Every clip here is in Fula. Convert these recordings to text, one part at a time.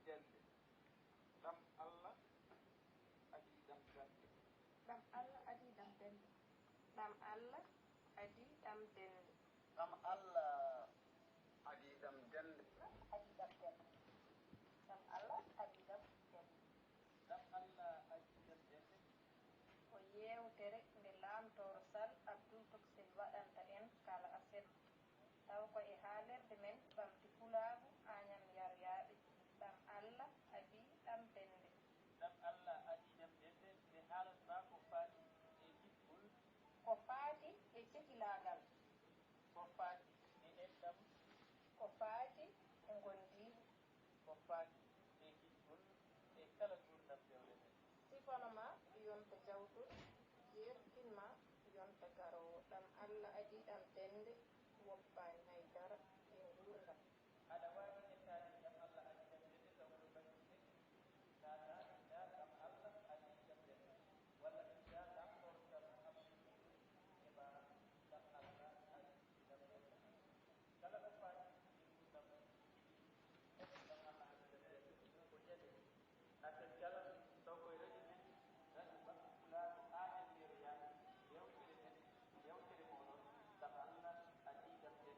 dennde. Ɗam Allah adii ɗam dennde. Ɗam Allah adii ɗam dennde. Ɗam Allah adii ɗam dennde. Ɗam Allah adii ɗam dennde. Adii ɗam dennde. Ɗam Allah adii ɗam dennde. Ɗam Allah adii ɗam dennde. Ko yewtere nde laamtoro Sall Abdoul Toksil waɗanta en kala aset. Taw ko e haalirde men ɓamti Pulaagu Agnam Yaryaɓe. Ɗam Allah adii ɗam dennde. Ɗam Allah adii ɗam dennde nde haalatma ko faati e jiɗgol. Ko faati e cekilaagal. Ko faati e enɗam. Ko faati e ngondiigu. Ko faati e jiɗgol e kala gurdam dewle men. Sifanoma yonta jawtol jertinma yonta garowo. Ɗam Allah adii ɗam dennde woppani haydara e ngurdam. Aɗa waawi ƴettaade ɗam Allah adii ɗam dennde taw ko baɗɗinde tata inda ɗam Allah adii ɗam dennde walla inda ɗam tortal abdul heɓa ɗam Allah adii ɗam dennde kala ɗo faati e gurdam heɓa ɗam Allah adii ɗam dennde ko ƴeɗe hakken kala taw koye radio men radio ɓamti Pulaagu Agnam Yaryaɓe yewtere men yewtere moɗon ɗam Allah adii ɗam dennde.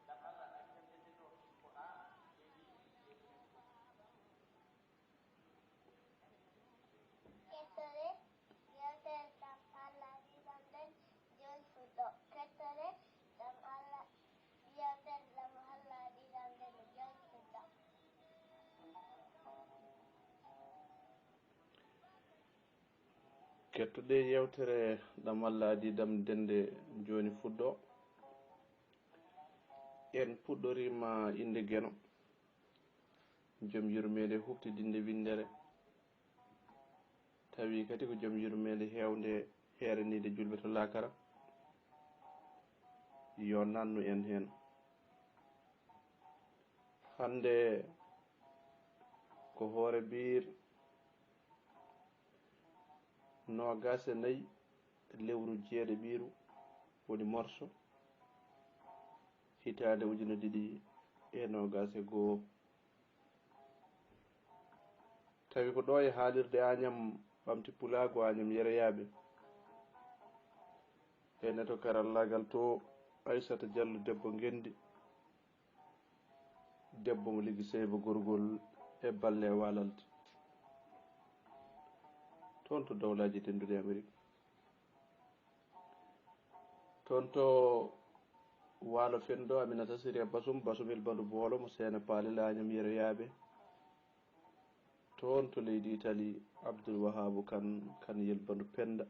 Ɗam Allah adii ɗam dennde ɗo ko an e min e minen fof. Kettore yewtere ɗam Allah adii ɗam dennde joni fuɗɗo. Kettore ɗam Allah yewtere ɗam Allah adii ɗam dennde joni fuɗɗo. kettoɗe yewtere ɗam Allah adii ɗam dennde joni fuɗɗo. En puɗɗorima inde Gueno joom yurmede huftidinde windere tawi kadi ko joom yurmede hewnde heeranide julɓe to lakara yo nannu en hen. Hande ko hoore biir 24 lewru jeeɗe ɓiiru woni morso hitande 2021. tawi ko ɗo e haalirde Agnam ɓamti Pulaagu Agnam Yaryaɓe e neto karallagal to Aissata Diallo debbo Ngendi debbo mo liggi seyba gorgol e balle walalde toon to dawlaji dendude Amérique. toon to waalo fendo Aminata Siri Basum Basumel Bandu Boolo mo seena paalel Agnam Yaryaɓe. toon to leydi Italie Abdoul Wahabu kan Yelbandu Penda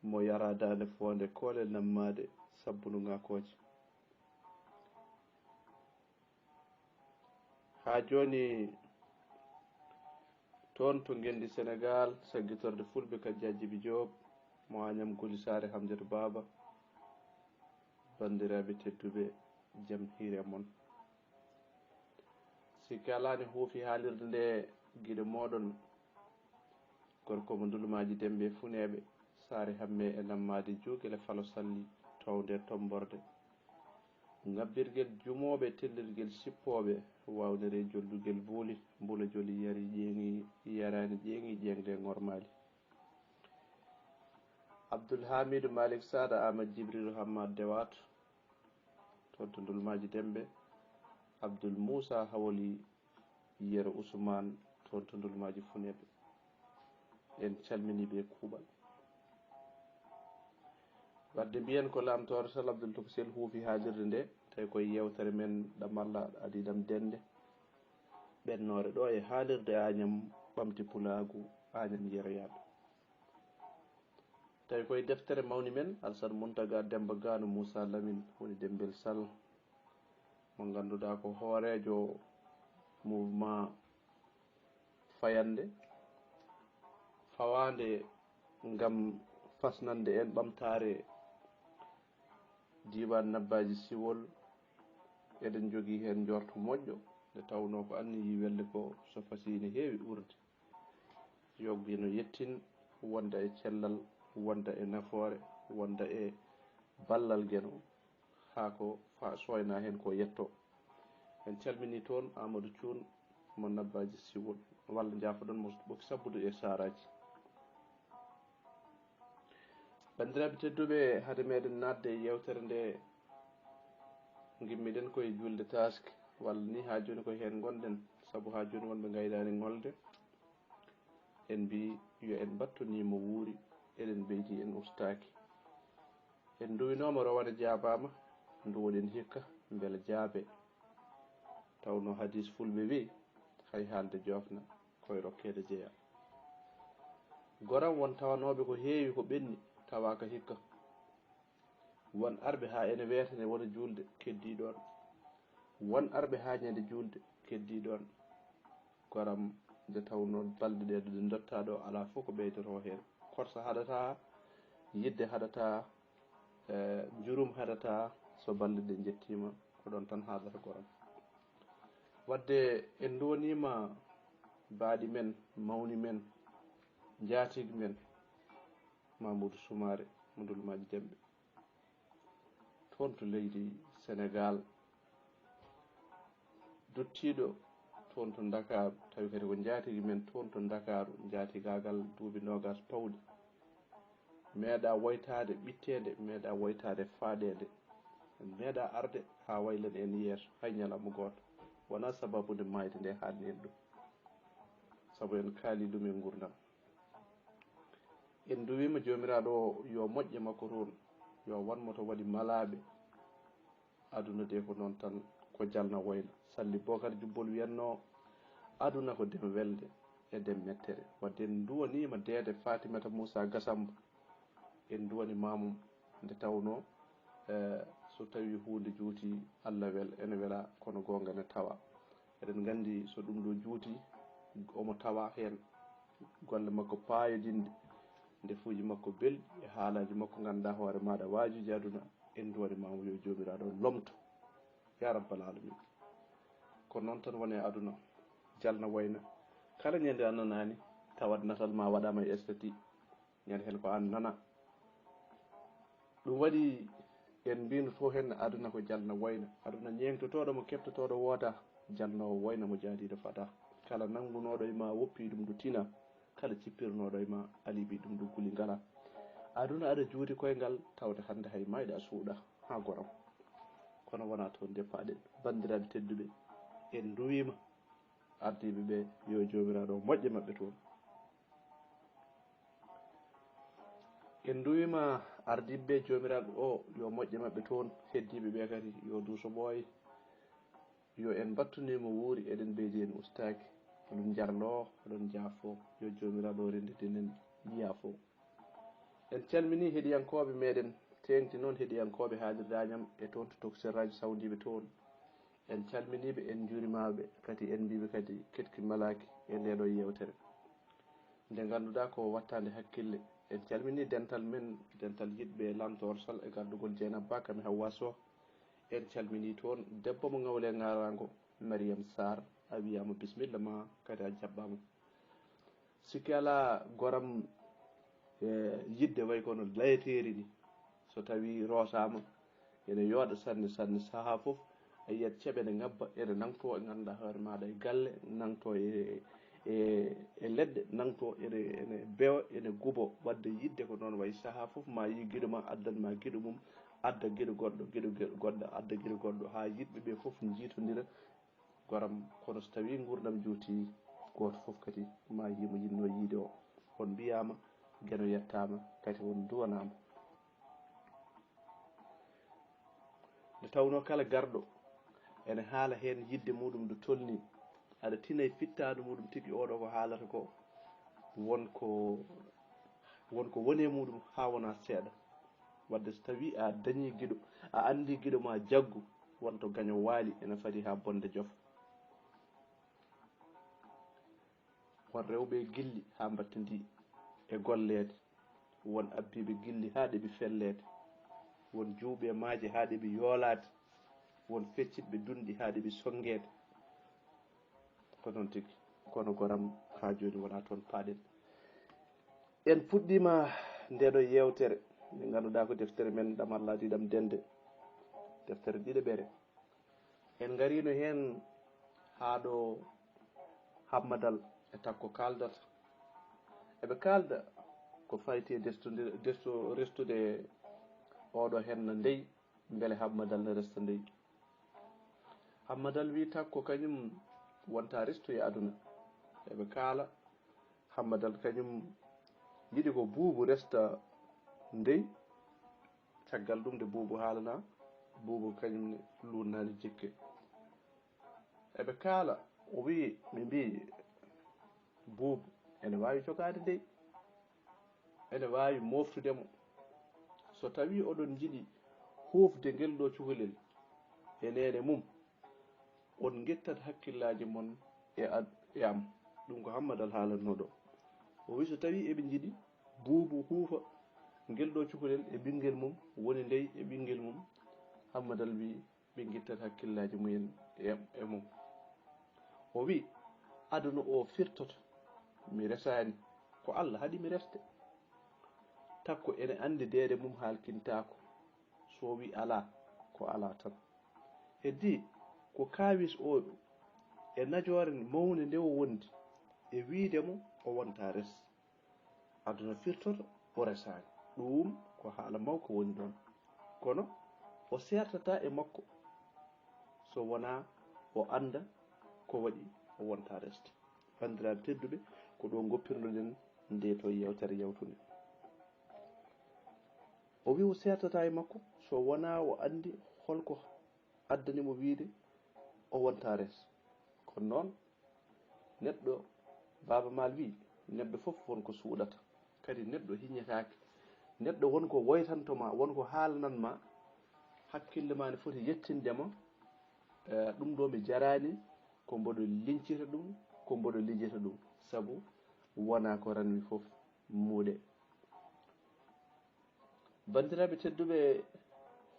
mo yara dande fonde koolel nammade sabbunu ngakoje. ha joni toon to Ngendi Sénégal saggitorde fulɓe Kadja Djibi Diop mo Agnam Goli Sare Hamdata Baba bandiraɓe tedduɓe jaam hiire mon. sikki alani huufi haalirde nde guiɗo moɗon gorko mo ndulumaji Dembe Funeɓe Sare Hamme e nammade Juugele Falo Salli towde tomborde ngabbirguel jumoɓe tellirguel sippoɓe wawnere jollugel buuli mbula joli yari ƴeeŋi yarani ƴeeŋi ƴeŋde ngormali. Abdoul Hamidou Malik Sada Ahmad Djibril Hammad Dewat toon to ndulumaji Dembe. Abdoul Moussa Hawoli Yero Ousmane toon to ndulumaji Funeɓe. en calminiɓe kuuɓal. wadde mbiyen ko lamtore Sall Abdoul Toksil huufi haalirde nde tawi koye yewtere men ɗam Allah adii ɗam dennde ɓennore ɗo e haalirde Agnam ɓamti Pulaagu Agnam Yaryaɓe. tawi koye deftere mawni men Alassane Mountaga Demba Gano Moussa Lamine woni Dembel Sall mo ganduɗa ko hoorejo mouvement fayande fawande ngam fasnande en ɓamtare diwan nabbaji siwol. eɗen jogui hen jorto moƴƴo nde tawno ko anniyi welde ko so fasine heewi urde yoggi no yettin wonda e cellal wonda e nafoore wonda e ballal Gueno ha ko fa soyna hen ko yetto. en calmini toon Amadou Thioune mo nabbaji siwol walla jaafoɗon mo ɓoki sabbude e saraji. bandiraɓe tedduɓe, hade meɗen nadde e yewtere nde gimmiɗen koye julde taske walla ni ha joni koye hen gonɗen, saabu ha joni wonɓe gaydani ngolde. En mbi yo en battonimo wuuri, eɗen ɓeydi en ustaki. En duwinoma rowane jaabama, duwoɗen hikka beele jaabe. tawno hadis fulɓe wi hay haalde jofna koye rokkede jeeya. goram won tawanoɓe ko heewi ko ɓenni tawaka hikka, won arɓe ha ene wetane wona julde keddi ɗon, won arɓe ha ñande julde keddi ɗon. goram nde tawno balɗe ɗe ɗe dotta ɗo ala fof ko ɓeydoto hen. korsa haɗata, yidde haɗata, jurum haɗata, so balɗe ɗe jettima ko ɗon tan haɗata goram. wadde en donima baaɗi men, mawni men, jaatigui men Mamadou Soumaré Modoulimaji Demɓe toon to leydi Sénégal, duttiɗo toon to Dakaru, tawi kadi ko jaatigui men toon to Dakaru, jaatigagal duuɓi nogas pawɗi, meeɗa woytade ɓittede, meeɗa woytade faaɗede, meeɗa arde ha waylen en yeeso hay ñalawma goto, wona sababude mayde nde haalni en ɗum, saabu en kaali ɗum e gurdam. en duwima jomiraɗo o yo moƴƴe makko toon, yo wanmo to waɗi malaɓe aduna de ko noon tan ko jalna wayna. Salli Bocar Jubbol wiyanno aduna ko dem welde e dem mettere. wadde en duwanima deede Fatimata Moussa Gassamba, en duwani mamum nde tawno so tawi hunde juuti Allah wel ene wela, kono gonga ne tawa. eɗen gandi so ɗum ɗo juuti omo tawa hen, golle makko payodinde, ndefuji makko belɗi e haalaji makko ganduɗa hoore maɗa wajuji aduna. en duwani mamo yo jomiraɗo lomto ya rabbal alamin. ko noon tan woni aduna jalna wayna, kala ñande a nanani tawat natal ma waɗama e estati, ñande hen ko an nana. ɗum waɗi en mbino to hen aduna ko jalna wayna, aduna ñengtotoɗo mo keftotoɗo wooda, jalnowo wayna mo jaadiɗo fada. kala nangunoɗo e ma woppi ɗum ɗo tina, kala cippirnoɗo e ma alibi ɗum ɗo guli ngala. aduna aɗa juuti koyngal tawde hande hay mayɗa suuɗa ha goram, kono wona toon deppaɗen. bandiraɓe tedduɓe, en duwima ardiɓe ɓe yo jomiraɗo moƴƴe mabɓe toon. en duwima ardiɓe jomiraɗo o yo moƴƴe mabɓe toon, heddiɓe ɓe kadi yo duuso ɓooye, yo en battunimo wuuri, eɗen ɓeydi en ustaki. oɗon jarlo, oɗon jaafo, yo jomiraɗo rendidinen yiya fo. en calmini heeɗiyankoɓe meɗen, tengti noon heeɗiyankoɓe haalirdañam e toon to toksir radio sawdiɓe toon. en calminiɓe, en jurimaɓe kadi, en mbiɓe kadi ketki malaki e ndeɗo yewtere nde ganduɗa ko wattande hakkille. en calmini dental men, dental yiɗɓe Lamtore Sall e gardugol Dieynaba Ba kami Hawwa Sow. en calmini toon debbo mo ngawle ngarago Mariame Sarr, a wiyama bisimilla ma, kadi a jaɓɓama. sikki ala goram yidde way kono layeteri ni, so tawi rosama ene yooɗa sanne sanne. saaha foof a yiyat ceeɓe ne ngabba, ene nangto e ganduɗa hoore maɗa e galle, nangto e leɗɗe, nangto ene bewa, ene gubo. wadde yidde ko noon wayi. saaha foof ma yi guiɗo ma addanma guiɗo mum, adda guiɗo goɗɗo, guiɗo goɗɗo adda guiɗo goɗɗo, ha yidɓeɓe foof jiitodira goram. kono so tawi gurdam juuti, goto foof kadi ma yimo yinno yiide o. on mbiyama gueno yettama, kadi on duwanama. nde tawno kala garɗo ene haala hen yidde muɗum nde tolni, aɗa tina e fittadu muɗum tigui oɗo ko haalata ko wonko woni e muɗum ha wona seeɗa. wadde so tawi a dañi guiɗo, a andi guiɗo ma jaggu, wonto gaño waali ene faadi ha bonde jofa. won rewɓe gilli ha mbattidi e gollede, won abbiɓe gilli ha ɗeɓi fellede, won juuɓe maaje ha ɗeɓi yoolade, won feccitɓe dunɗi ha ɗeɓi songuede. ko noon tigui, kono goram ha joni wona toon paaɗen. en puɗɗima ndeɗo yewtere nde ganduɗa ko deftere men Ɗam Alla adii ɗam dennde, deftere ɗiɗaɓere. en garino hen ha ɗo hammadal e takko kaldata eɓe kalda ko fayti restude oɗo henna ndey beele hammadal ne resta ndey. Hammadal wi takko kañum wonta restoye aduna eɓe kaala hammadal kañum yiɗi ko buubu resta ndey caggal ɗum de buubu haalana buubu kañum ne lunnani jikke eɓe kaala o wi mi mbi buubu ene wawi jogade ndey ene wawi moftudemo so tawi oɗon jiɗi hufde ngel ɗo cukalel e nene mum on gettat hakkillaji mon e am ɗum ko hammadal haalanno ɗo o wi so tawi eɓe jiɗi buubu huufa ngel ɗo cukalel e ɓinguel mum woni ndey e ɓinguel mum hammadal wi ɓe guittat hakkillaji mumen e mum o wi aduna o firtoto mi resani ko Allah haɗi mi reste takko ene andi dede mum halkintako so wi ala ko ala tan heddi ko kawis o e najore mawne nde o wondi e wiidemo o wonta res aduna firtoto o resani ɗum ko haala mawko woni ɗon kono o sertata e makko so wona o anda ko waɗi o wonta reste. Bandiraɓe tedduɓe ko ɗo goppirnoɗen nde to yewtere yawtude o wi o sertata e makko so wona o andi holko addanimo wiide o wonta res kono noon neɗɗo Baba Mal wi neɗɗo fof wonko suuɗata kadi neɗɗo hiññetake neɗɗo wonko woytantoma wonko haalananma hakkille ma ne foti yettindema ɗum ɗo mi jarani ko mboɗo lincita ɗum ko mboɗo lijjita ɗum sabu wona ko ranmi fof muuɗe. Bandiraɓe tedduɓe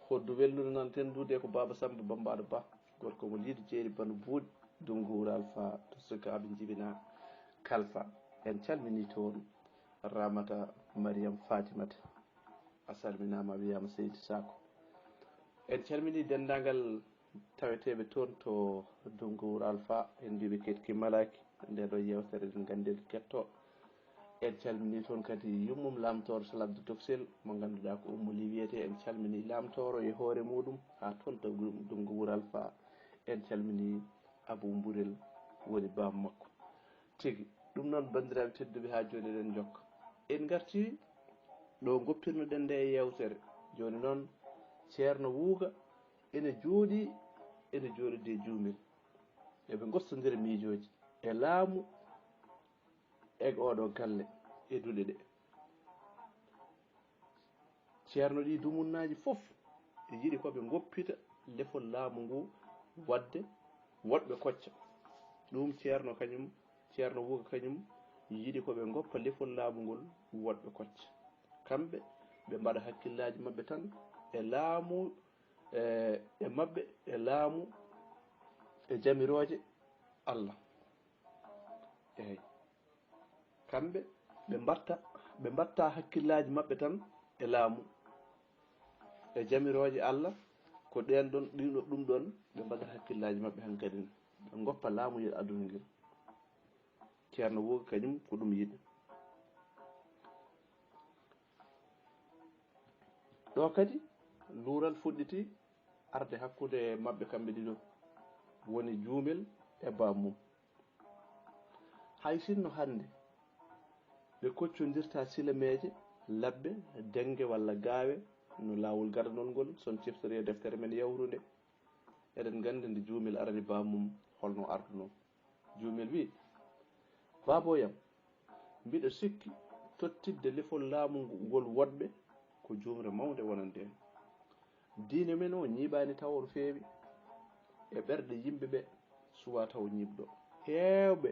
hoddu welnude nan tendude ko Baba Samba Bambaɗo Ba gorko mo liido jeeri bano buuɗi Dunguwural fa to sukaɓe jibina Kalfa en calmini toon Ramata Mariam Fatimata a salminama wiyama Seydi Sako en calmini dendagal taweteɓe toon to Dunguwural fa en mbiɓe ketki malaki nde ɗo yewtere ɗen ganden ketto en calmini toon kadi yummum lamtoro Salat de Toxel mo ganduɗa ko ummuli wiyete en calmini lamtoro e hoore muɗum ha toon to Dunguwural fa en calmini Abou Mbourel woni bam makko tigi ɗum noon bandiraɓe tedduɓe ha joni eɗen jokka en garti ɗo goppirnoɗen nde yewtere joni noon ceerno wuuga ene jooɗi de juumel eɓe gostodira miijoji e laamu e oɗo galle e duɗe ɗe ceerno ɗi dumunnaji fof e yiɗi koɓe goppita lefol laamu ngu wadde woɗɓe kocca ɗum ceerno wuuga kañum yiɗi koɓe goppa lefol laamu ngol woɗɓe kocca kamɓe ɓe mbaɗa hakkillaji mabɓe tan e laamu e mabɓe e laamu e jamiroje Allah eyyi kamɓe ɓe mbatta hakkillaji mabɓe tan e laamu e jamiroje Allah ko ɗen ɗon ɗum ɗon ɓe mbaɗa hakkillaji mabɓe hankkadine ɓe goppa laamu yel aduna ngel ceerno wuuga kañum ko ɗum yiɗi ɗo kadi luural fuɗɗiti arde hakkude mabɓe kamɓe ɗiɗo woni juumel e bammum hay sinno hande ɓe koccodirta silameje labbe denge walla gaawe no lawol gadanol ngol son ciftori e deftere men yawrude eɗen gandi nde juumel arani bammum holno arduno juumel wi baboyam mbiɗo sikki tottidde lefol laamu ngol woɗɓe ko jumre mawde wonande diine men o ñiɓani taw on feewi e ɓerɗe yimɓe ɓe suwa taw ñiɓɗo heewɓe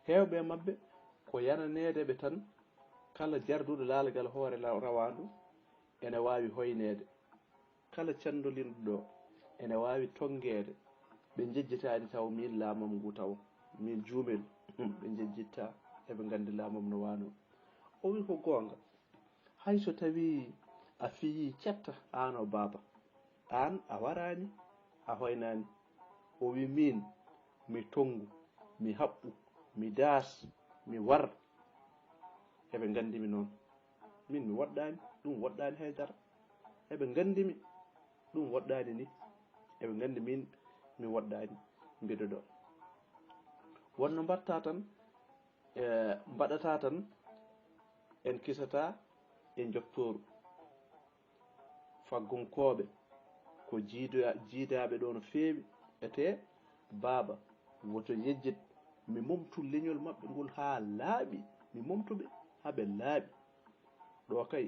heewɓe mabɓe ko yananedeɓe tan kala jarduɗo laalgal hoore rawandu ene wawi hoynede kala candolinɗo ɗo ene wawi tongede ɓe jejjitani taw min laamam ngu taw min juumel ɓe jejjitta eɓe gandi laamam no wano o wi ko gonga hay so tawi a fiyi cetta an o baba an a warani a hoynani o wi min mi tongu mi haɓɓu mi daas mi war eɓe gandimi noon min mi woɗɗani ɗum woɗɗani haydara eɓe gandimi ɗum woɗɗani ni eɓe gandi min mi woɗɗani mbiɗa ɗo wonno mbatta tan mbaɗata tan en kisata e joftoru faggunkoɓe ko jiidaɓe ɗo no feewi ete baba woto yejjit mi momtu leñol maɓɓe ngol ha laaɓi mi momtuɓe haɓe laaɓi ɗo kay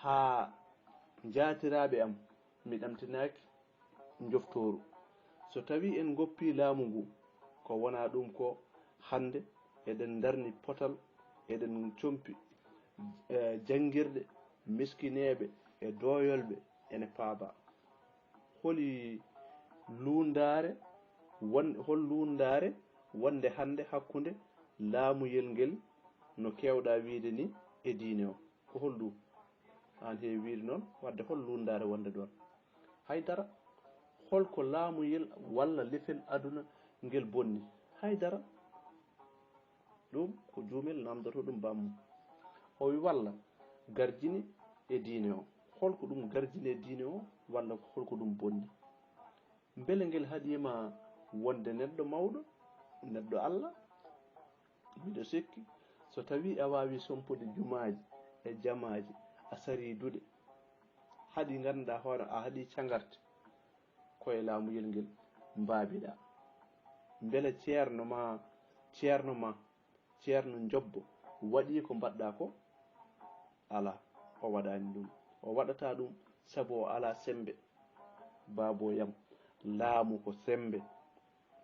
ha jatiraɓe am mi ɗamtinaki joftoru so tawi en goppi laamu ngu ko wona ɗum ko hande eɗen darni potal eɗen compi jangirde miskineɓe e doyolɓe ene paaba holi lundare hol lundare wonde hande hakkude laamuyel ngel no kewɗa wiide ni e diine o ko hol ɗum an heewi wiide noon wadde hol lundare wonde ɗon haydara holko laamuyel walla lefel aduna ngel bonni haydara ɗum ko jumel namdoto ɗum bammum o wi walla garjini e diine o holko ɗum garjini e diine o walla holko ɗum bonni beele ngel haɗima wonde neɗɗo mawɗo neɗɗo Allah miɗo sikki so tawi a wawi sompude jumaji e jamaji a sari duɗe haɗi ganduɗa hoore a haɗi cagarte koye laamuyel ngel mbabiɗa beele ceerno jobbo waɗi ko mbaɗɗa ko ala o waɗani ɗum o waɗata ɗum saabu o ala sembe baboyam laamu ko sembe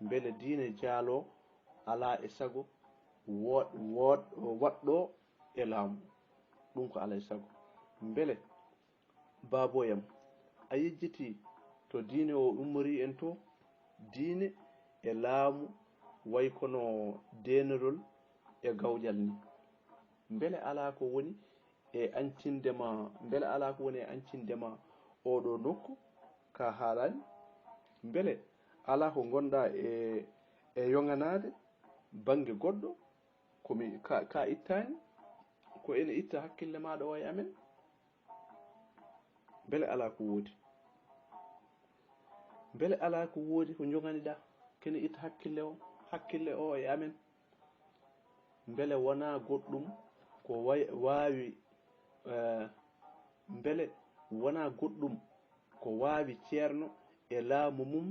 beele diine jaalo ala e sago waɗɗo e laamu ɗum ko ala e sago beele baboyam a yejjiti to diine o ummori en to diine e laamu way kono denerol e gawƴal ni beele ala ko woni e ancindema beele ala ko woni e ancindema oɗo nokku ka haalani beele ala ko gonɗa e yoganade banggue goɗɗo komi ka ittani ko ene itta hakkille maɗa o e amen beele ala ko woodi beele ala ko woodi ko joganiɗa kene itta hakkille o e amen beele wona goɗɗum ko wawi beele wona goɗɗum ko wawi ceerno e laamu mum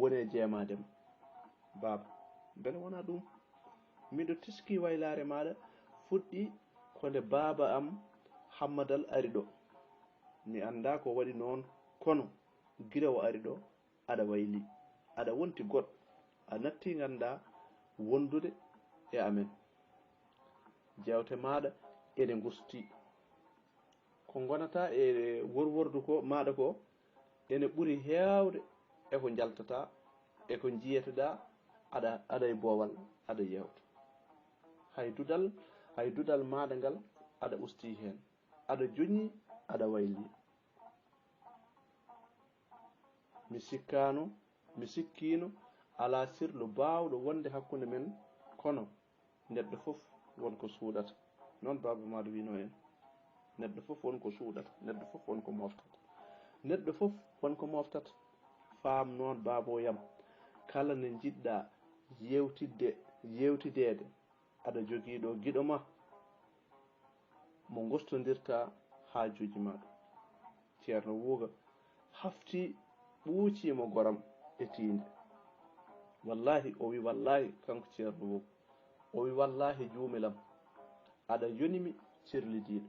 wone jeemadema baba beele wona ɗum miɗo teski waylare maɗa fuɗɗi konde baba am hammadal ari ɗo mi anda ko waɗi noon kono guila o ari ɗo aɗa wayli aɗa wonti goɗɗo a natti ganda wondude e amen jewte maɗa ene gusti ko gonata e worwordu ko maɗa ko ene ɓuuri hewde eko jaltata eko jiyeteɗa aɗa e boowal aɗa yewta hay dudal maɗa ngal aɗa usti hen aɗa joñi aɗa wayli mi sikkino ala sirlu bawɗo wonde hakkude men kono neɗɗo foof wonko suuɗata noon baba maɗo wino en neɗɗo foof wonko suuɗata neɗɗo foof wonko moftata neɗɗo foof wonko moftata faam noon baboyam kala ne jiɗɗa yewtidede aɗa joguiɗo guiɗo ma mo gostodirta haajuji maɗa ceerno wuuga hafti ɓuucimo goram e tinde wallahi o wi wallahi kanko ceerno wuuga o wi wallahi juumilam aɗa yonimi cirlidiɗo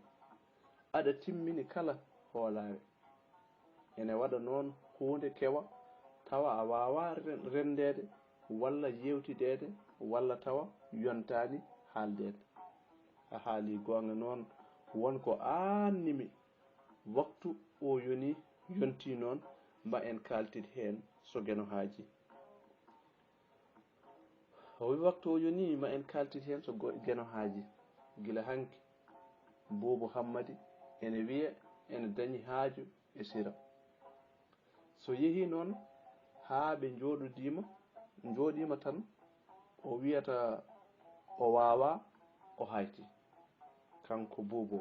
aɗa timmini kala hoolare ene waɗa noon hunde kewa tawa a wawa rendede walla yewtidede walla tawa yontani haaldede a haali gonga noon wonko annimi waktu o yonti noon ma en kaltit hen so gueno haaji o wi waktu o yoni ma en kaltit hen so gueno haaji gila hanki bobo hammadi ene wiya ene dañi haaju e sira so yehi noon haa ɓe jooɗima tan o wiyata o waawa o hayti kanko buubo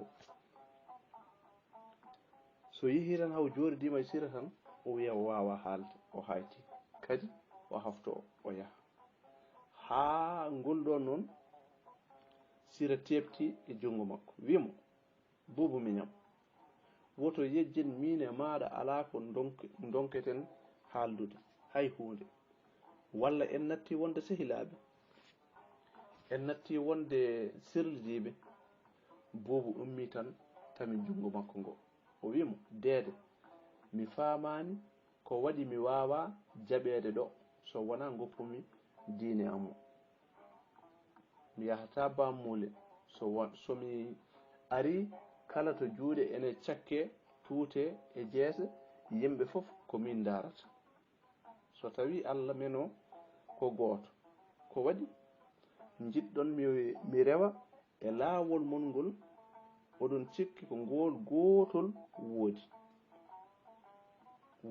so yehi tan haw jooɗidima e sira tan o wiya o waawa haalde o hayti kadi o hafto o yaha haa ngol ɗon noon sira tebti e jungo makko wimo buubu miñam woto yejjen min e maɗa ala ko donketen haaldude hay hunde walla en natti wonde sehilaɓe en natti wonde sirlidiɓe buubu ummi tan tami jungo makko ngo o wimo deede mi famani ko waɗi mi wawa jaɓede ɗo so wona goppumi diine am mi yahata bammule somi ari kala to juuɗe ene cakke tuute e jeese yimɓe fof ko min darata so tawi Allah meno ko gooto ko waɗi jiɗɗon mi rewa e laawol mon ngol oɗon cikki ko ngol gootol woodi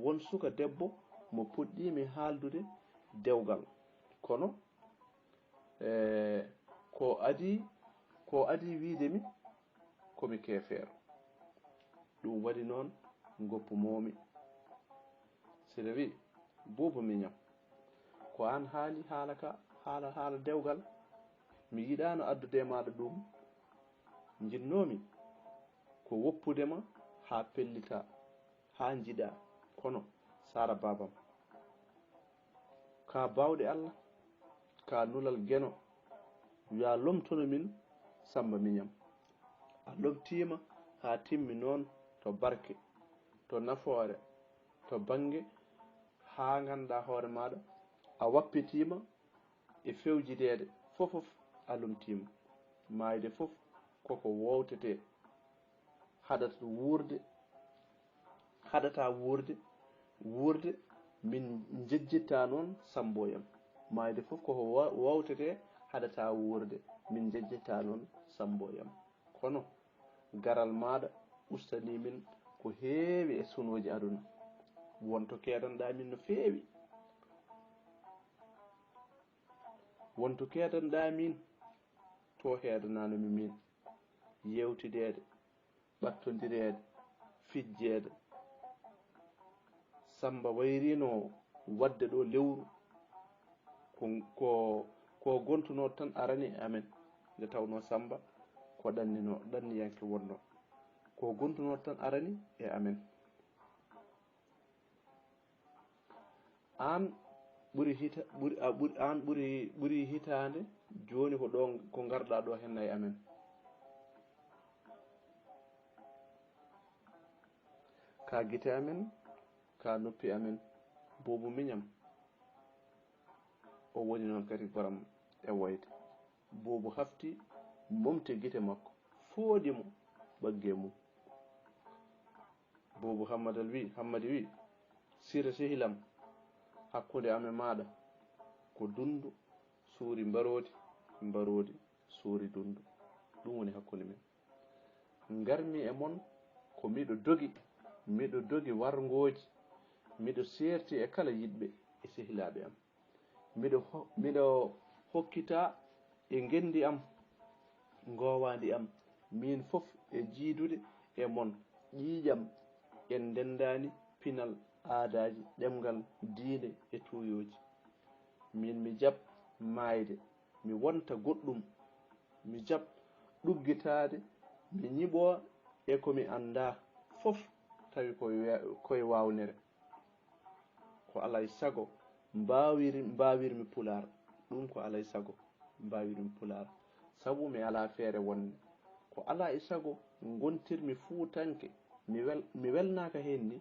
won suka debbo mo puɗɗimi haaldude dewgal kono ko adi wiidemi komi keefeero ɗum waɗi noon goppumomi sire wi buubu miñam ko an haali haala dewgal mi yiɗano addude maɗa ɗum jinnomi ko woppudema ha pellita ha jiɗa kono sara babam ka bawɗe Allah ka nulal geno ya lomtono min samba miñam a lomtima ha timmi noon to barke to nafoore to bange ha ganda hoore maɗa a wappitima e fewjidede fofof a lomtima mayde fof koko wowtete haɗata wurde min jejjitta noon samboyam mayde fof koko wowtete haɗata wurde min jejjitta noon samboyam kono garal maɗa ustani min ko heewi e sunoji aduna wonto kedanɗa min no feewi wonto kedanɗa min to heedananomi min yewtidede ɓattodirede fijjede samba wayrino wadde ɗo lewru ko gontuno tan arani e amen nde tawno samba ko ɗanniyanke wonno ko gontuno tan arani e amen an ɓuri hitande joni ko garɗa ɗo henna e amen ka guite amen ka noppi amen buubu miñam o woni noon kadi goram e woyde buubu hafti momte guite makko foodimo ɓagge mum buubu hammadi wi sira sehilam hakkude ame maɗa ko dundu suuri mbarodi suuri dundu ɗum woni hakkude men garmi e mon ko miɗo dogi wargoji miɗo serti e kala yiɗɓe e sehilaɓe am miɗo hokkita e gendi am gowandi am min fof e jiidude e mon ƴiƴam en dendani pinal aadaji ɗemgal diine e tuyoji min mi jab mayde mi wonta goɗɗum mi jab ɗuggitade mi ñiɓo e komi anda fof tawi koye wawnere ko alay sago mbawirmi pular ɗum ko alay sago mbawirmi pular sabu mi ala feere wonde ko ala e sago gontirmi fuutanke mi welnaka hen ni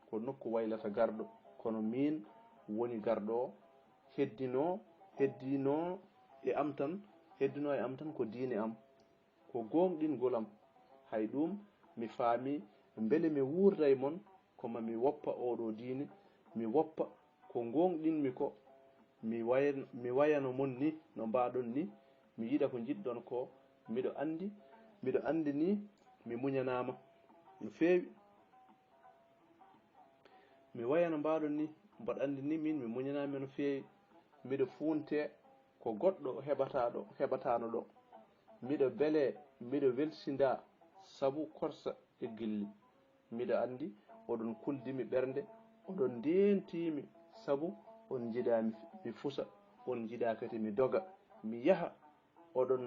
ko nokku waylata garɗo kono min woni garɗo o heddino e am tan ko diine am ko gonɗingol am hay ɗum mi faami beele mi wurda e mon koma mi woppa oɗo diine mi woppa ko gonɗinmi ko mi wayano mon ni no mbaɗon ni mi yiɗa ko jiɗɗon ko miɗo andi ni mi muñanama no feewi. mi wayano mbaɗon ni mboɗo andi ni min mi muñanami no feewi. miɗo funte ko goɗɗo heɓatano ɗo. miɗo beele miɗo welsinda sabu korsa e gilli. miɗo andi oɗon kuldimi ɓernde, oɗon ndentimi sabu on jiɗa mi fusa, on jiɗa kadi mi doga mi yaha, oɗon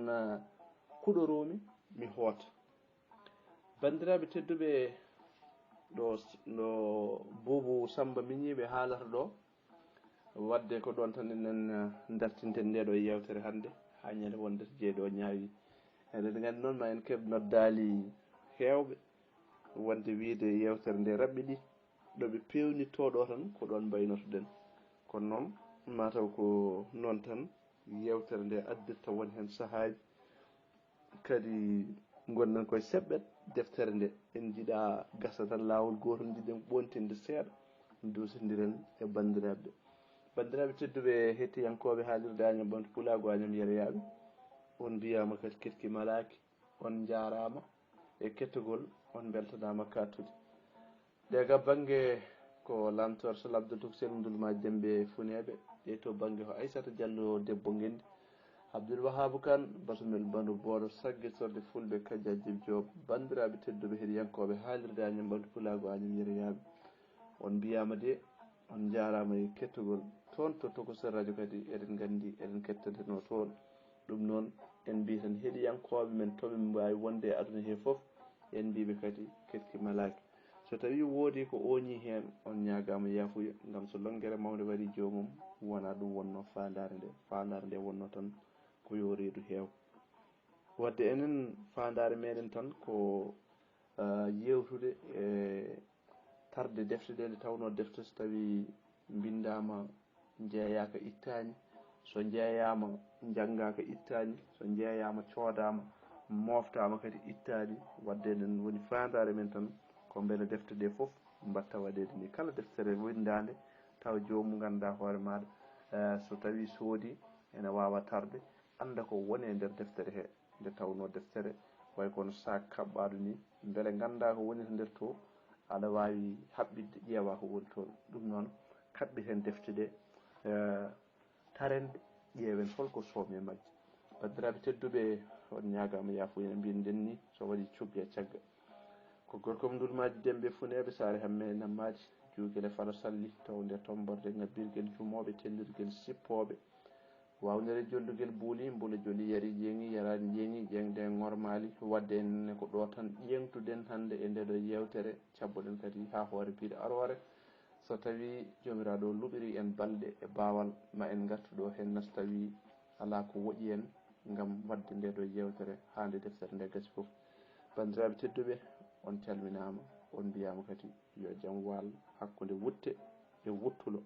kuɗoromi mi hoota. bandiraɓe tedduɓe, ɗo Boubou Samba miñiɓe haalata ɗo, wadde ko ɗon tan enen dartinten nde ɗo yewtere hannde ha ñande wonde to jeeɗo ñaawi. eɗen gandi noon ma en keeb noddali hewɓe wonde wiide yewtere nde raɓɓiɗi ɗoɓe pewnittoɗo tan ko ɗon mbaynotoɗen. kono noon mataw ko noon tan yewtere nde addirta won hen sahaji kadi gonɗen koye seɓɓet deftere nde en jiiɗa gasa tan lawol gotol, jiɗen ɓontinde seeɗa dusodiren e bandiraɓe. bandiraɓe tedduɓe hettiyankoɓe haalirde Agnam Ɓamta Pulago Agnam Yero on mbiyama kadi ketki malaki, on jarama e kettogol, on beltanama kattude. ɗega banggue ko lamtor Sall Abdoul Toksel Ndulma Dembe Funeɓe, ɗe to banggue ko Aissata Diallo debbo Guendi, Abdoul Wahabou Kane Basumel Bandu Boɗo Sagguitorde Fulɓe Kadiaji Diop. bandiraɓe tedduɓe heɗiyankoɓe haalirde Agnam Ɓamta Pulago Agnam Yero on mbiyama de on jarama e kettogol toon to Tokosel radio kadi eɗen gandi eɗen kettadeno toon. ɗum noon en mbi tan heɗiyankoɓe men toɓe mbawi wonde e aduna he foof en mbiɓe kadi ketki malaki. so tawi woodi ko oñi hen on ñagama yafuya, gam so longguere mawde waɗi jomum wona ɗum wonno fandare nde wonno tan ko yo reedu heew. wadde enen fandare meɗen tan ko yewtude e tarde defte ɗe nde tawno defte so tawi bindama jeeyaka ittani, so jeeyama janggaka ittani, so jeeyama coodama moftama kadi ittani. wadde eɗen woni fandare men tan ko beele defte ɗe foof mbatta waɗede ni. kala deftere windade taw jomum ganduɗa hoore maɗa so tawi soodi ene wawa tarde, anda ko woni e nder deftere he. nde tawno deftere way kono sac kaɓɓaɗo ni, beele ganda ko woni to nder to aɗa wawi haɓɓidde ƴeewa ko woni toon. ɗum noon kaɓɓiten defte ɗe tarende ƴeewen holko somi e majje. bandiraɓe tedduɓe on ñagama yafuya mbiɗen ni so waɗi cuggue cagga ko gorkom Ndulmaji Dembe Funeɓe Saare Hamme Nammadi Juuguele Falo Salli tawde tomborde ngabbirguel jumoɓe tellirguel sippoɓe wawnere jolluguel buuli mbula joli yari ƴeŋi yarani ƴeŋi ƴeŋde ngormali. wadde en ko ɗo tan ƴeŋtuden hande e ndeɗo yewtere, cabboɗen kadi ha hoore biɗa arore. so tawi jomiraɗo luɓiri en balɗe e bawal ma en gartu ɗo hen nas tawi ala ko woƴi en gam wadde ndeɗo yewtere hande deftere nde gasi foof. bandiraɓe tedduɓe on calminama, on mbiyama kadi yo jaam wal hakkude wutte e wuttulo.